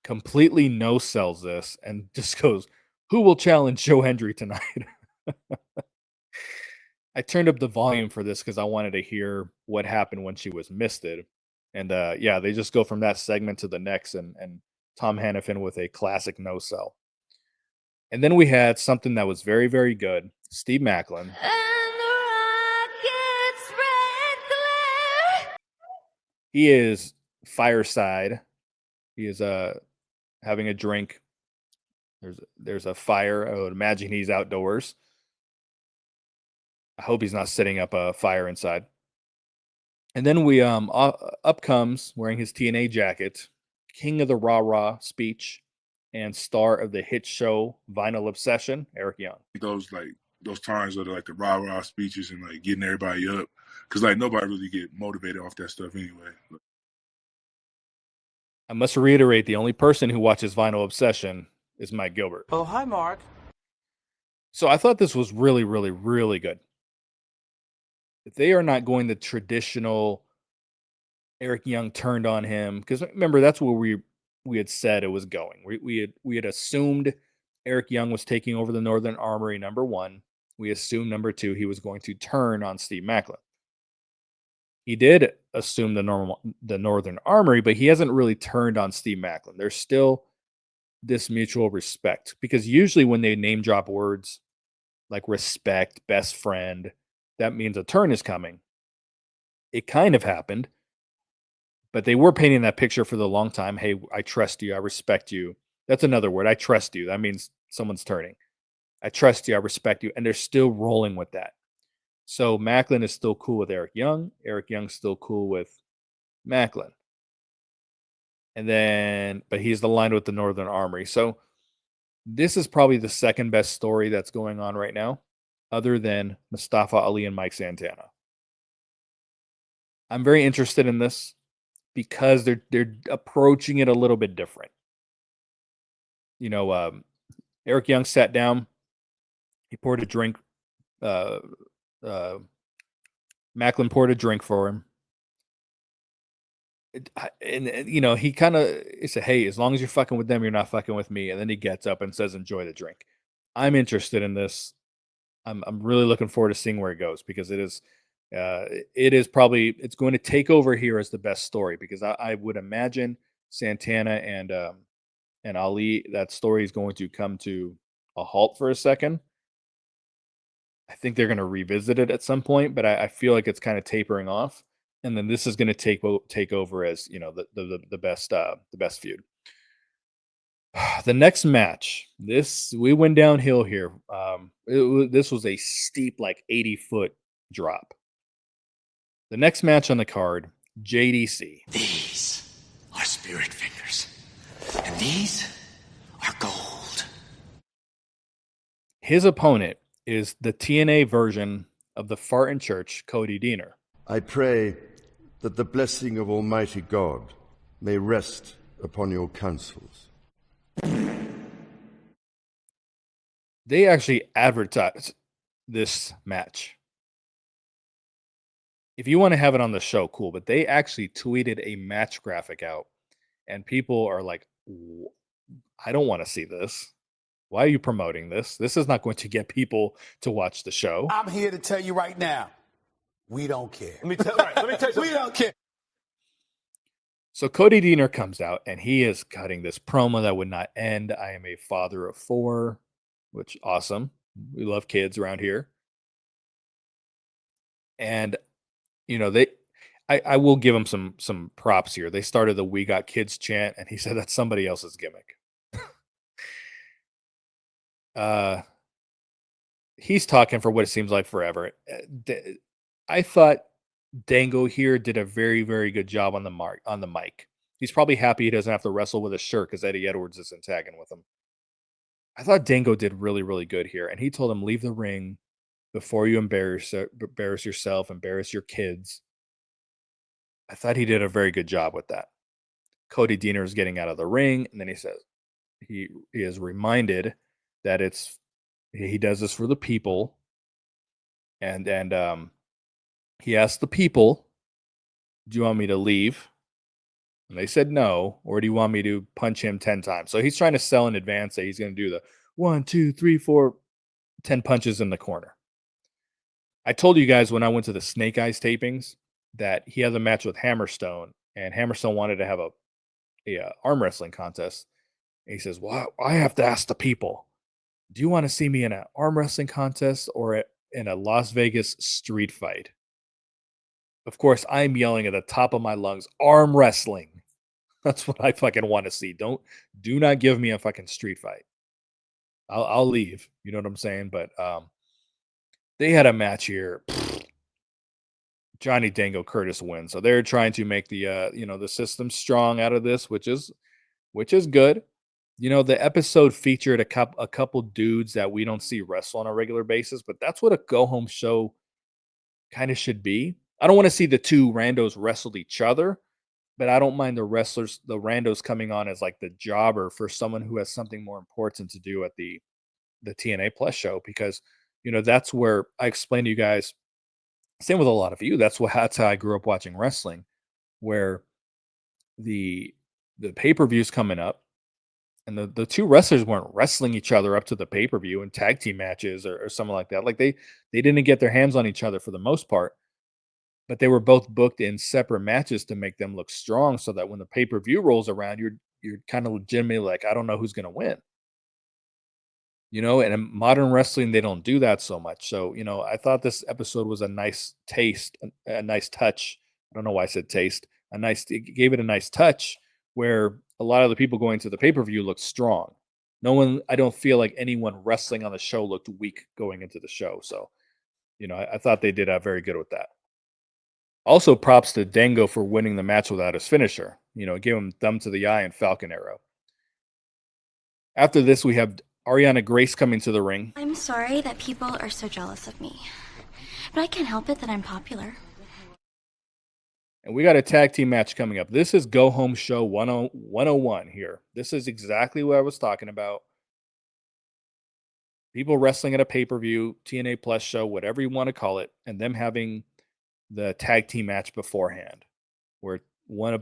completely no-sells this and just goes, "Who will challenge Joe Hendry tonight?" I turned up the volume for this because I wanted to hear what happened when she was misted. And yeah, they just go from that segment to the next, and Tom Hannafin with a classic no-sell. And then we had something that was very, very good. Steve Macklin. He is fireside. He is having a drink. There's a fire. I would imagine he's outdoors. I hope he's not setting up a fire inside. And then we up comes wearing his TNA jacket, King of the Rah Rah speech, and star of the hit show Vinyl Obsession, Eric Young. Those times of like the rah rah speeches and like getting everybody up, because like nobody really get motivated off that stuff anyway. I must reiterate, the only person who watches Vinyl Obsession is Mike Gilbert. Oh, hi, Mark. So I thought this was really, really, really good. They are not going the traditional Eric Young turned on him, because remember that's where we had said it was going. We had assumed Eric Young was taking over the Northern Armory, number one. We assumed number two he was going to turn on Steve Macklin. He did assume the Northern Armory, but he hasn't really turned on Steve Macklin. There's still this mutual respect, because usually when they name drop words like respect, best friend, that means a turn is coming. It kind of happened, but they were painting that picture for the long time. Hey, I trust you. I respect you. That's another word. I trust you. That means someone's turning. I trust you. I respect you. And they're still rolling with that. So Macklin is still cool with Eric Young. Eric Young's still cool with Macklin. And then, but he's aligned with the Northern Armory. So this is probably the second best story that's going on right now, other than Mustafa Ali and Mike Santana. I'm very interested in this because they're approaching it a little bit different. You know, Eric Young sat down. He poured a drink. Macklin poured a drink for him. And you know, he said, "Hey, as long as you're fucking with them, you're not fucking with me." And then he gets up and says, "Enjoy the drink." I'm interested in this. I'm really looking forward to seeing where it goes, because it is probably, it's going to take over here as the best story, because I would imagine Santana and Ali, that story is going to come to a halt for a second. I think they're going to revisit it at some point, but I feel like it's kind of tapering off, and then this is going to take over as, you know, the best feud. The next match, we went downhill here. This was a steep, like 80-foot drop. The next match on the card, JDC. These are spirit fingers, and these are gold. His opponent is the TNA version of the fart in church, Cody Deaner. I pray that the blessing of Almighty God may rest upon your counsels. They actually advertised this match. If you want to have it on the show, cool, but they actually tweeted a match graphic out And people are like, I don't want to see this. Why are you promoting this? This is not going to get people to watch the show. I'm here to tell you right now, we don't care. Let me tell you something. We don't care. So Cody Deaner comes out and he is cutting this promo that would not end. I am a father of 4, which awesome. We love kids around here. And I will give him some props here. They started the "We Got Kids" chant, and he said that's somebody else's gimmick. He's talking for what it seems like forever. I thought Dango here did a very, very good job on the mic. He's probably happy he doesn't have to wrestle with a shirt because Eddie Edwards isn't tagging with him. I thought Dango did really, really good here, and he told him, leave the ring before you embarrass yourself, embarrass your kids. I thought he did a very good job with that. Cody Deaner is getting out of the ring, and then he says he is reminded that he does this for the people, and he asked the people, "Do you want me to leave?" And they said no, or do you want me to punch him 10 times? So he's trying to sell in advance that he's going to do the 1, 2, 3, 4, 10 punches in the corner. I told you guys when I went to the Snake Eyes tapings that he had a match with Hammerstone, and Hammerstone wanted to have a arm wrestling contest. And he says, well, I have to ask the people, do you want to see me in an arm wrestling contest or in a Las Vegas street fight? Of course, I'm yelling at the top of my lungs, arm wrestling. That's what I fucking want to see. Do not give me a fucking street fight. I'll leave. You know what I'm saying? But they had a match here. Johnny Dango Curtis wins. So they're trying to make the system strong out of this, which is good. The episode featured a couple dudes that we don't see wrestle on a regular basis, but that's what a go home show kind of should be. I don't want to see the two randos wrestle each other, but I don't mind the randos coming on as like the jobber for someone who has something more important to do at the TNA Plus show, because that's where I explained to you guys. Same with a lot of you. That's how I grew up watching wrestling, where the pay-per-view's coming up, and the two wrestlers weren't wrestling each other up to the pay-per-view in tag team matches or something like that. Like they didn't get their hands on each other for the most part, but they were both booked in separate matches to make them look strong, so that when the pay-per-view rolls around, you're kind of legitimately like, I don't know who's going to win. And in modern wrestling, they don't do that so much. So, I thought this episode was a nice taste, a nice touch. I don't know why I said taste. It gave it a nice touch where a lot of the people going to the pay-per-view looked strong. I don't feel like anyone wrestling on the show looked weak going into the show. So, I thought they did very good with that. Also, props to Dango for winning the match without his finisher. It gave him thumb to the eye and Falcon Arrow. After this, we have Ariana Grace coming to the ring. I'm sorry that people are so jealous of me, but I can't help it that I'm popular. And we got a tag team match coming up. This is Go Home Show 101 here. This is exactly what I was talking about. People wrestling at a pay-per-view, TNA Plus show, whatever you want to call it, and them having the tag team match beforehand, where two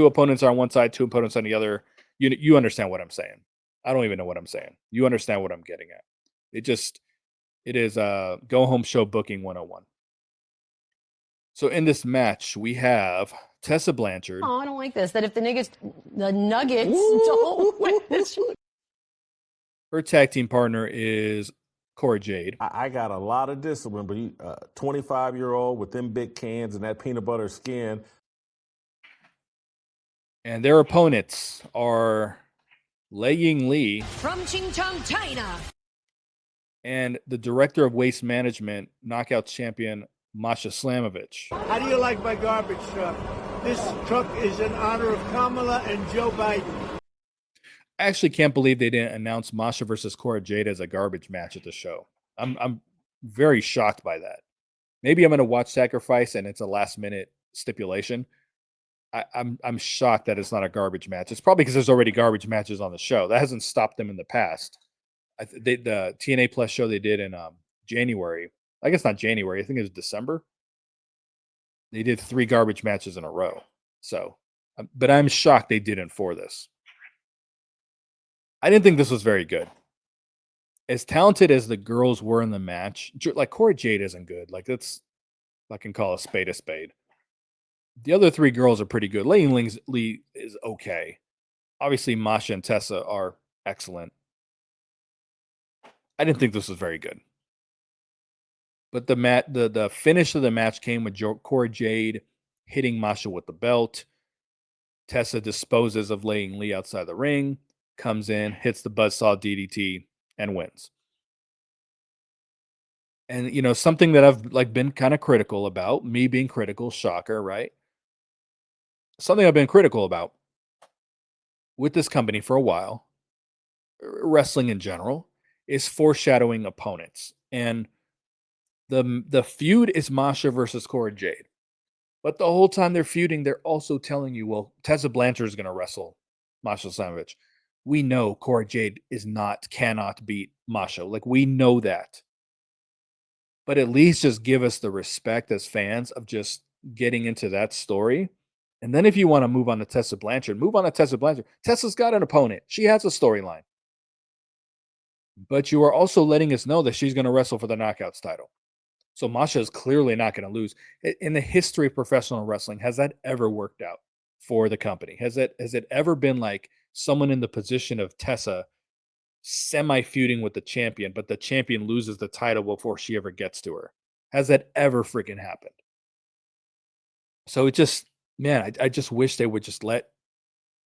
opponents are on one side, two opponents on the other. You understand what I'm saying. I don't even know what I'm saying. You understand what I'm getting at. It is Go Home Show booking 101. So in this match, we have Tessa Blanchard. Oh, I don't like this. That if the Nuggets don't win this. Her tag team partner is Cora Jade. I got a lot of discipline, but 25-year-old with them big cans and that peanut butter skin. And their opponents are Lei Ying Lee From Chingchong, China. and the director of waste management, knockout champion Masha Slamovich. How do you like my garbage truck? This truck is in honor of Kamala and Joe Biden. I actually can't believe they didn't announce Masha versus Cora Jade as a garbage match at the show. I'm very shocked by that. Maybe I'm going to watch Sacrifice and it's a last minute stipulation. I'm shocked that it's not a garbage match. It's probably because there's already garbage matches on the show. That hasn't stopped them in the past. The TNA Plus show they did in January. I guess not January. I think it was December. They did 3 garbage matches in a row. So But I'm shocked they didn't for this. I didn't think this was very good. As talented as the girls were in the match, like Cora Jade isn't good. Like that's I can call a spade a spade. The other three girls are pretty good. Lee is okay. Obviously, Masha and Tessa are excellent. I didn't think this was very good. But the finish of the match came with Cora Jade hitting Masha with the belt. Tessa disposes of Lee outside the ring, comes in, hits the buzzsaw DDT, and wins. And something that I've been kind of critical about, me being critical, shocker, right? Something I've been critical about with this company for a while, wrestling in general, is foreshadowing opponents. And the feud is Masha versus Cora Jade. But the whole time they're feuding, they're also telling you, well, Tessa Blanchard is going to wrestle Masha Slamovich. We know Cora Jade cannot beat Masha. Like, we know that. But at least just give us the respect as fans of just getting into that story. And then if you want to move on to Tessa Blanchard, move on to Tessa Blanchard. Tessa's got an opponent. She has a storyline. But you are also letting us know that she's going to wrestle for the Knockouts title. So Masha is clearly not going to lose. In the history of professional wrestling, has that ever worked out for the company? Has it ever been like someone in the position of Tessa semi-feuding with the champion, but the champion loses the title before she ever gets to her? Has that ever freaking happened? So it just, man, I just wish they would just let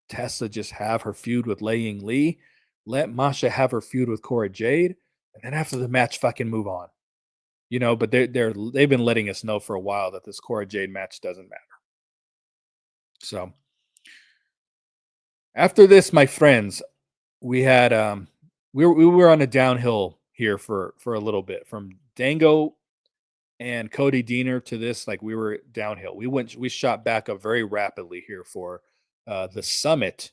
Tessa just have her feud with Lee, let Masha have her feud with Cora Jade, and then after the match, fucking move on. But they've been letting us know for a while that this Cora Jade match doesn't matter. So after this, my friends, we had we were on a downhill here for a little bit from Dango and Cody Deaner to this. Like, we were downhill. We shot back up very rapidly here for the Summit,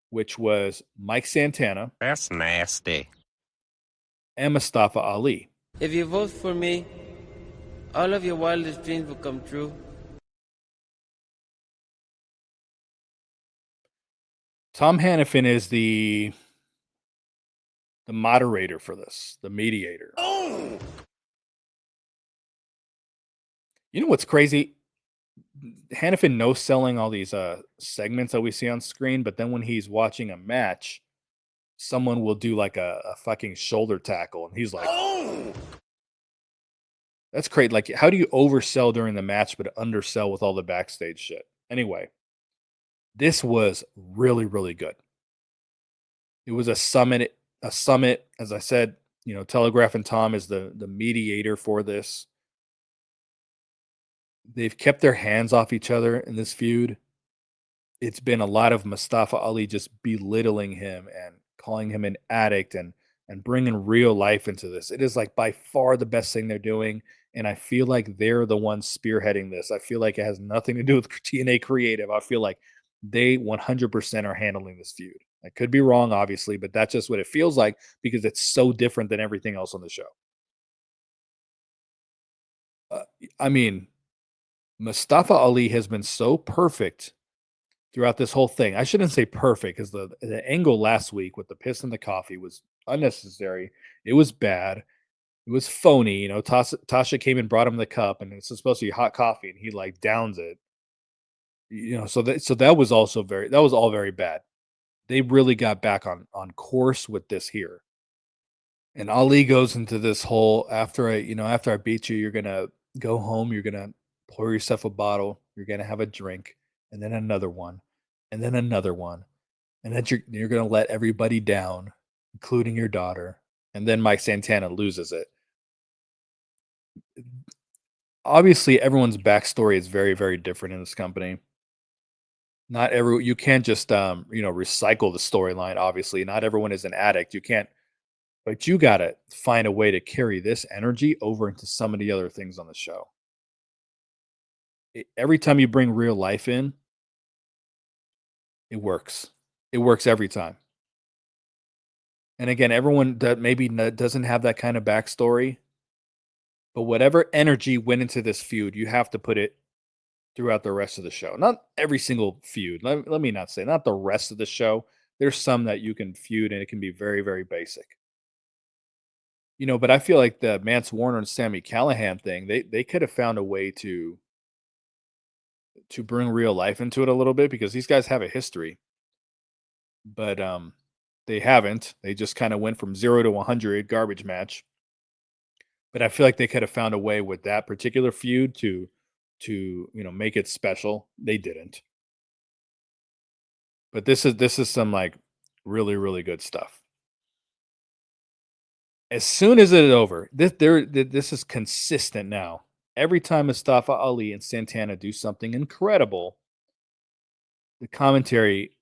which was Mike Santana. That's nasty. And Mustafa Ali. If you vote for me, all of your wildest dreams will come true. Tom Hannafin is the moderator for this, the mediator. Oh! You know what's crazy? Hannafin knows selling all these segments that we see on screen, but then when he's watching a match, someone will do like a fucking shoulder tackle, and he's like, oh! That's great. Like, how do you oversell during the match but undersell with all the backstage shit? Anyway, this was really, really good. It was a summit. As I said, Telegraph and Tom is the mediator for this. They've kept their hands off each other in this feud. It's been a lot of Mustafa Ali just belittling him and calling him an addict and bringing real life into this. It is like by far the best thing they're doing. And I feel like they're the ones spearheading this. I feel like it has nothing to do with TNA Creative. I feel like they 100% are handling this feud. I could be wrong, obviously, but that's just what it feels like because it's so different than everything else on the show. I mean, Mustafa Ali has been so perfect throughout this whole thing. I shouldn't say perfect because the angle last week with the piss in the coffee was unnecessary. It was bad. It was phony. Tasha came and brought him the cup, and it's supposed to be hot coffee, and he like downs it. So that was also that was all very bad. They really got back on course with this here. And Ali goes into this whole after I beat you, you're gonna go home, you're gonna pour yourself a bottle, you're gonna have a drink, and then another one, and then another one, and then you're gonna let everybody down, including your daughter. And then Mike Santana loses it. Obviously, everyone's backstory is very, very different in this company. You can't just recycle the storyline. Obviously, not everyone is an addict. You can't, but you gotta find a way to carry this energy over into some of the other things on the show. Every time you bring real life in, it works. It works every time. And again, everyone that maybe doesn't have that kind of backstory, but whatever energy went into this feud, you have to put it throughout the rest of the show. Not every single feud. Let me not say, not the rest of the show. There's some that you can feud and it can be very, very basic. But I feel like the Mance Warner and Sami Callihan thing, they could have found a way to bring real life into it a little bit because these guys have a history. But they haven't. They just kind of went from 0 to 100 garbage match. But I feel like they could have found a way with that particular feud to make it special. They didn't. But this is some like really, really good stuff. As soon as it is over, this is consistent now. Every time Mustafa Ali and Santana do something incredible, the commentary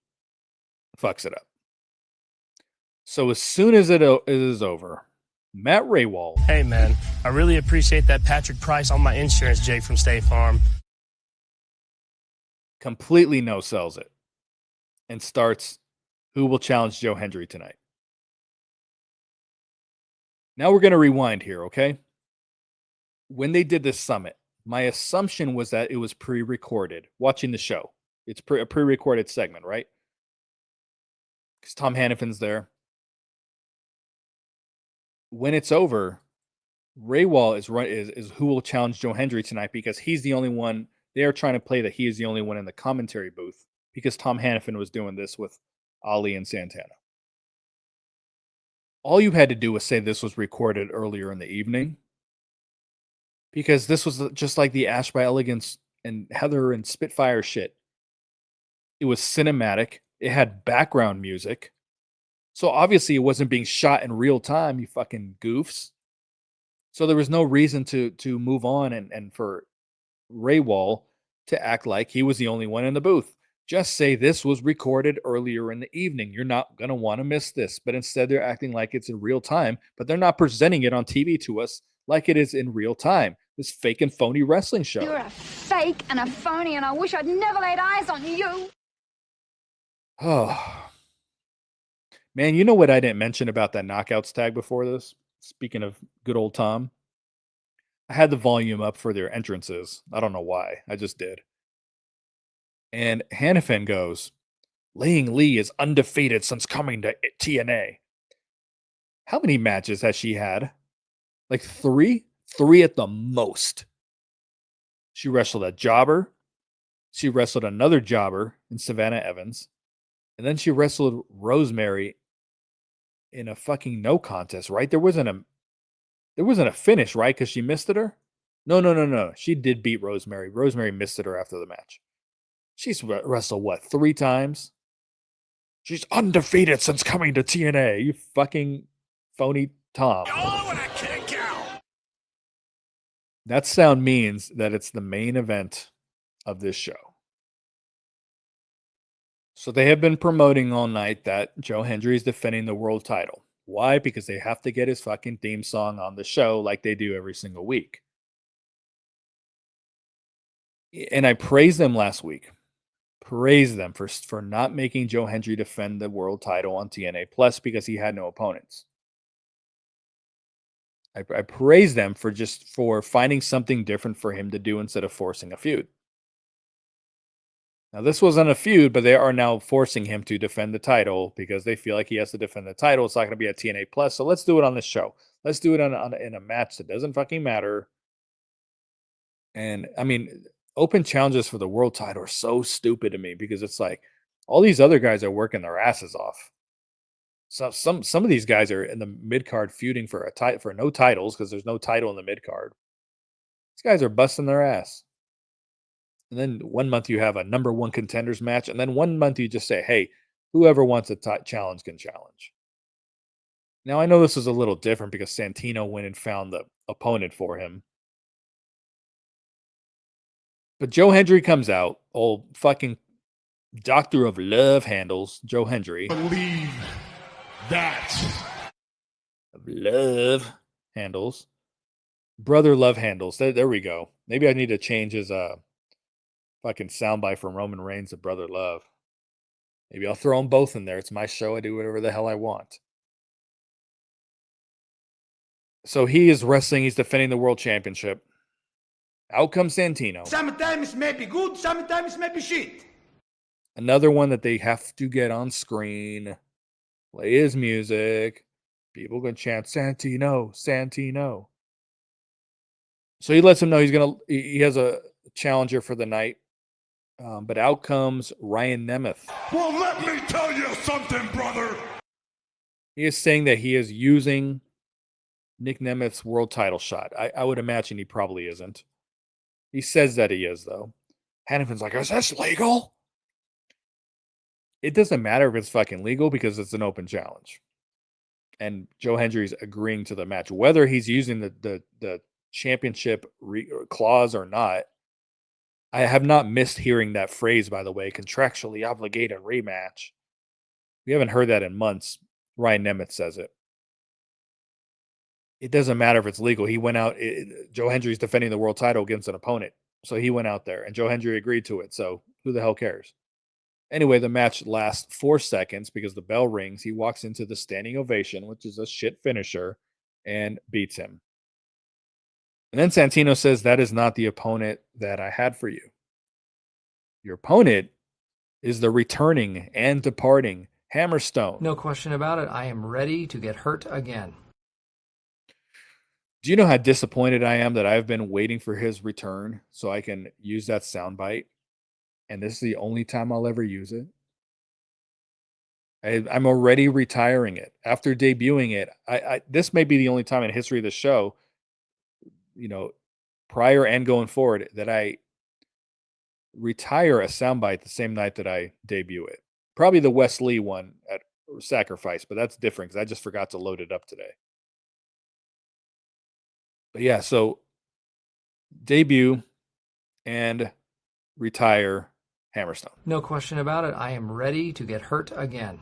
fucks it up. So as soon as it is over, Matt Raywall. Hey man, I really appreciate that Patrick Price on my insurance, Jake from State Farm. Completely no-sells it and starts, who will challenge Joe Hendry tonight? Now we're going to rewind here, okay? When they did this summit, my assumption was that it was pre-recorded. Watching the show, it's a pre-recorded segment, right? Because Tom Hannifin's there. When it's over, Raywall is who will challenge Joe Hendry tonight because he's the only one. They are trying to play that he is the only one in the commentary booth because Tom Hannifin was doing this with Ali and Santana. All you had to do was say this was recorded earlier in the evening because this was just like the Ash by Elegance and Heather and Spitfire shit. It was cinematic. It had background music. So obviously it wasn't being shot in real time, you fucking goofs. So there was no reason to move on and for Raywall to act like he was the only one in the booth. Just say this was recorded earlier in the evening. You're not going to want to miss this. But instead, they're acting like it's in real time, but they're not presenting it on TV to us like it is in real time. This fake and phony wrestling show. You're a fake and a phony, and I wish I'd never laid eyes on you. Oh. Man, you know what I didn't mention about that Knockouts tag before this? Speaking of good old Tom. I had the volume up for their entrances. I don't know why. I just did. And Hannifin goes, Ling Lee is undefeated since coming to TNA. How many matches has she had? Like 3? 3 at the most. She wrestled a jobber. She wrestled another jobber in Savannah Evans. And then she wrestled Rosemary in a fucking no contest, right? There wasn't a finish, right? Because she missed it her? No. She did beat Rosemary. Rosemary missed it her after the match. She's wrestled, what, 3 times? She's undefeated since coming to TNA. You fucking phony Tom. Oh, and I kick out. That sound means that it's the main event of this show. So they have been promoting all night that Joe Hendry is defending the world title. Why? Because they have to get his fucking theme song on the show like they do every single week. And I praised them last week. Praise them for not making Joe Hendry defend the world title on TNA Plus because he had no opponents. I praise them for finding something different for him to do instead of forcing a feud. Now, this wasn't a feud, but they are now forcing him to defend the title because they feel like he has to defend the title. It's not going to be a TNA Plus, so let's do it on this show. Let's do it in a match that doesn't fucking matter. And, I mean, open challenges for the world title are so stupid to me because it's like all these other guys are working their asses off. So some of these guys are in the mid-card feuding for no titles because there's no title in the mid-card. These guys are busting their ass. And then 1 month you have a number 1 contenders match. And then 1 month you just say, hey, whoever wants a challenge can challenge. Now, I know this is a little different because Santino went and found the opponent for him. But Joe Hendry comes out, old fucking Doctor of Love handles, Joe Hendry. Believe that. Of Love handles. Brother Love handles. There we go. Maybe I need to change his fucking soundbite from Roman Reigns to Brother Love. Maybe I'll throw them both in there. It's my show. I do whatever the hell I want. So he is wrestling. He's defending the world championship. Out comes Santino. Sometimes may be good, sometimes may be shit. Another one that they have to get on screen. Play his music. People can chant Santino, Santino. So he lets him know he has a challenger for the night. But out comes Ryan Nemeth. Well, let me tell you something, brother. He is saying that he is using Nick Nemeth's world title shot. I would imagine he probably isn't. He says that he is, though. Hannifin's like, is this legal? It doesn't matter if it's fucking legal because it's an open challenge. And Joe Hendry's agreeing to the match. Whether he's using the championship clause or not, I have not missed hearing that phrase, by the way, contractually obligated rematch. We haven't heard that in months. Ryan Nemeth says it. It doesn't matter if it's legal. He went out. Joe Hendry's defending the world title against an opponent. So he went out there, and Joe Hendry agreed to it. So who the hell cares? Anyway, the match lasts 4 seconds because the bell rings. He walks into the standing ovation, which is a shit finisher, and beats him. And then Santino says, that is not the opponent that I had for you. Your opponent is the returning and departing Hammerstone. No question about it. I am ready to get hurt again. Do you know how disappointed I am that I've been waiting for his return so I can use that soundbite? And this is the only time I'll ever use it. I'm already retiring it. After debuting it, this may be the only time in history of the show, prior and going forward, that I retire a soundbite the same night that I debut it. Probably the Wes Lee one at Sacrifice, but that's different because I just forgot to load it up today. But yeah, so debut and retire Hammerstone. No question about it. I am ready to get hurt again.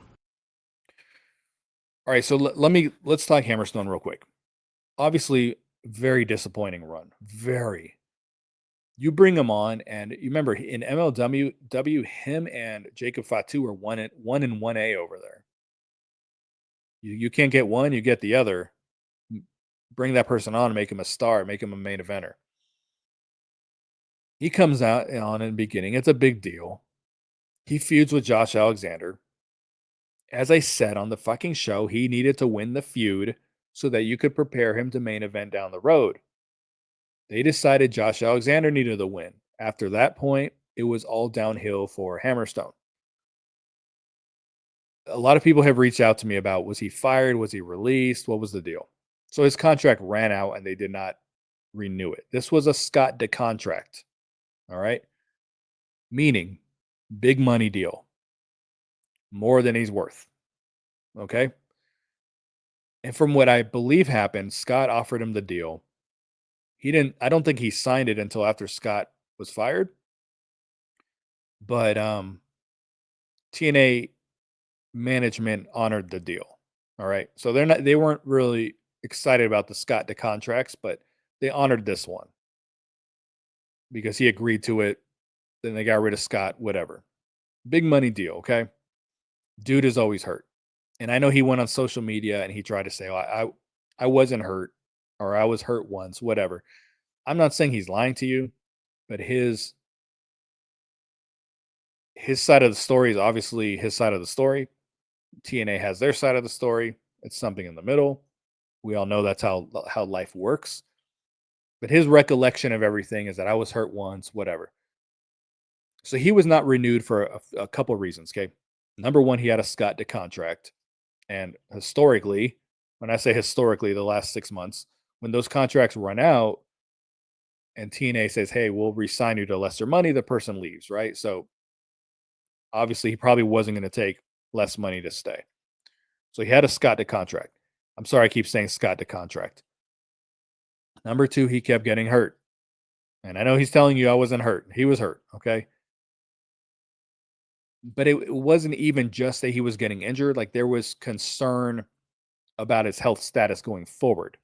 All right, so let's talk Hammerstone real quick. Obviously, very disappointing run. Very. You bring him on, and you remember in MLW, him and Jacob Fatu were 1 and 1A over there. You can't get one, you get the other. Bring that person on and make him a star, make him a main eventer. He comes out on in the beginning. It's a big deal. He feuds with Josh Alexander. As I said on the fucking show, he needed to win the feud so that you could prepare him to main event down the road. They decided Josh Alexander needed the win. After that point, it was all downhill for Hammerstone. A lot of people have reached out to me about, was he fired? Was he released? What was the deal? So his contract ran out and they did not renew it. This was a Scott De contract. All right. Meaning big money deal. More than he's worth. Okay. And from what I believe happened, Scott offered him the deal. I don't think he signed it until after Scott was fired. But TNA management honored the deal. All right. So they weren't really excited about the Scott De contracts, but they honored this one because he agreed to it. Then they got rid of Scott, whatever. Big money deal, okay? Dude is always hurt. And I know he went on social media and he tried to say, I wasn't hurt, or I was hurt once, whatever. I'm not saying he's lying to you, but his side of the story is obviously his side of the story. TNA has their side of the story. It's something in the middle. We all know that's how life works. But his recollection of everything is that I was hurt once, whatever. So he was not renewed for a couple of reasons, okay? Number one, he had a Scott De contract. And historically, when I say historically, the last 6 months, when those contracts run out and TNA says, hey, we'll re-sign you to lesser money, the person leaves, right? So obviously he probably wasn't going to take less money to stay. So he had a Scott De contract. I'm sorry, I keep saying Scott De contract. Number two, he kept getting hurt. And I know he's telling you I wasn't hurt. He was hurt, okay? But it wasn't even just that he was getting injured. Like, there was concern about his health status going forward.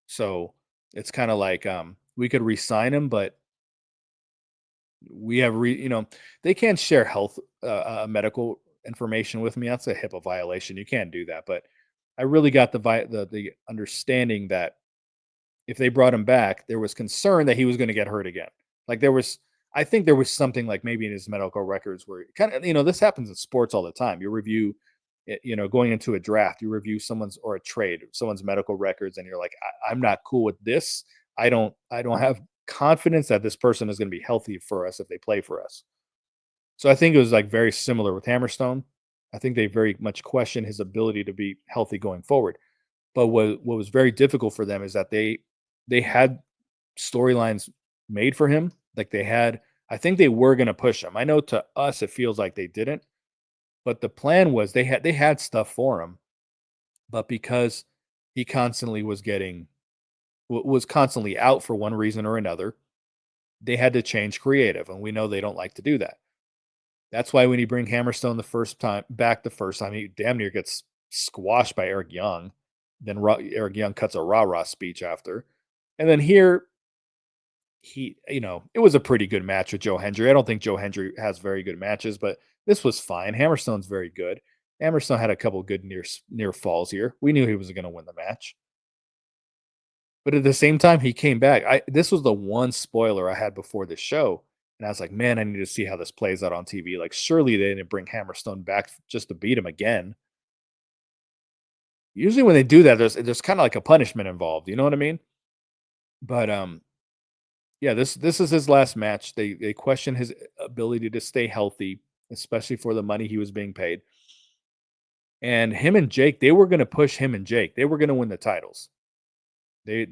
So it's kind of like we could re-sign him, but we have they can't share health medical information with me. That's a HIPAA violation. You can't do that. But I really got the understanding that if they brought him back, there was concern that he was going to get hurt again. Like I think there was something like maybe in his medical records where kind of, this happens in sports all the time. You review, going into a draft, you review or a trade, someone's medical records, and you're like, I'm not cool with this. I don't have confidence that this person is going to be healthy for us if they play for us. So I think it was like very similar with Hammerstone. I think they very much questioned his ability to be healthy going forward. But what was very difficult for them is that they had storylines made for him. Like I think they were going to push him. I know to us it feels like they didn't, but the plan was they had stuff for him, but because he constantly was constantly out for one reason or another, they had to change creative, and we know they don't like to do that. That's why when you bring Hammerstone the first time, he damn near gets squashed by Eric Young. Then Eric Young cuts a rah-rah speech after. And then here, it was a pretty good match with Joe Hendry. I don't think Joe Hendry has very good matches, but this was fine. Hammerstone's very good. Hammerstone had a couple good near falls here. We knew he was going to win the match. But at the same time, he came back. This was the one spoiler I had before the show. And I was like, man, I need to see how this plays out on TV. Like, surely they didn't bring Hammerstone back just to beat him again. Usually when they do that, there's kind of like a punishment involved. You know what I mean? But yeah, this is his last match. They question his ability to stay healthy, especially for the money he was being paid. And him and Jake, they were going to push him and Jake. They were going to win the titles. I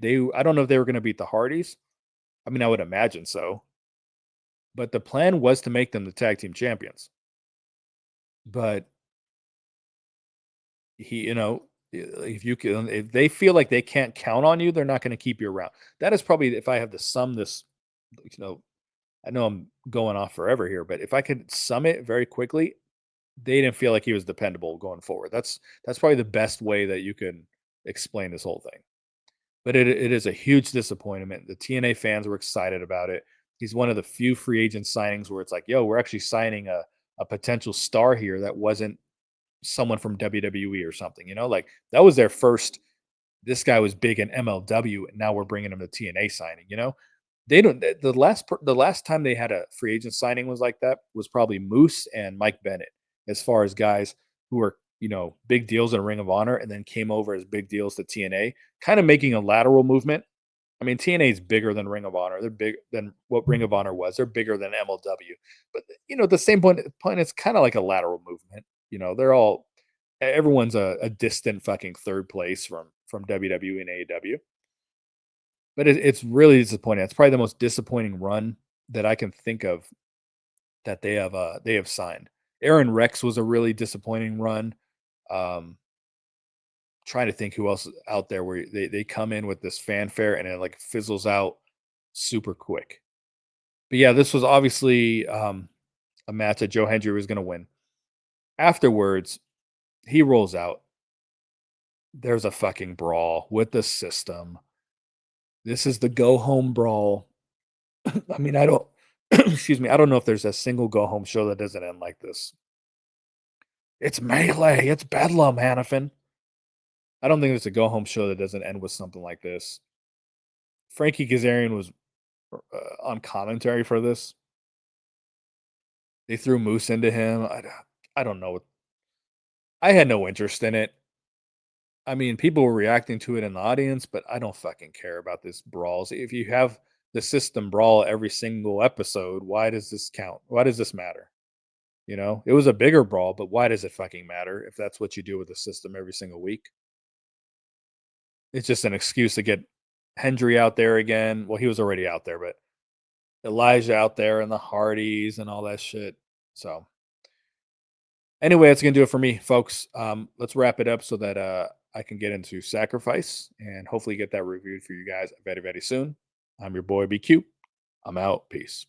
don't know if they were going to beat the Hardys. I mean, I would imagine so. But the plan was to make them the tag team champions. But if they feel like they can't count on you, they're not going to keep you around. That is probably, if I have to sum this, I know I'm going off forever here, but if I could sum it very quickly, they didn't feel like he was dependable going forward. That's probably the best way that you can explain this whole thing. But it is a huge disappointment. The TNA fans were excited about it. He's one of the few free agent signings where it's like, yo, we're actually signing a potential star here that wasn't someone from WWE or something, like that was their first. This guy was big in MLW, and now we're bringing him to TNA signing. They don't. The last time they had a free agent signing was like that was probably Moose and Mike Bennett, as far as guys who were big deals in Ring of Honor and then came over as big deals to TNA, kind of making a lateral movement. I mean, TNA is bigger than Ring of Honor. They're big than what Ring of Honor was. They're bigger than MLW. But at the same point, it's kind of like a lateral movement. Everyone's a distant fucking third place from WWE and AEW. But it's really disappointing. It's probably the most disappointing run that I can think of that they have signed. Aaron Rex was a really disappointing run. Trying to think who else is out there where they come in with this fanfare and it like fizzles out super quick. But yeah, this was obviously a match that Joe Hendry was going to win. Afterwards, he rolls out. There's a fucking brawl with the system. This is the go home brawl. I mean, I don't excuse me, I don't know if there's a single go home show that doesn't end like this. It's melee, it's bedlam, Hannafin. I don't think there's a go home show that doesn't end with something like this. Frankie Kazarian was on commentary for this. They threw Moose into him. I don't know. I had no interest in it. I mean, people were reacting to it in the audience, but I don't fucking care about this brawls. If you have the system brawl every single episode, why does this count? Why does this matter? It was a bigger brawl, but why does it fucking matter if that's what you do with the system every single week? It's just an excuse to get Hendry out there again. Well, he was already out there, but Elijah out there and the Hardys and all that shit. So anyway, that's going to do it for me, folks. Let's wrap it up so that I can get into Sacrifice and hopefully get that reviewed for you guys very, very soon. I'm your boy, BQ. I'm out. Peace.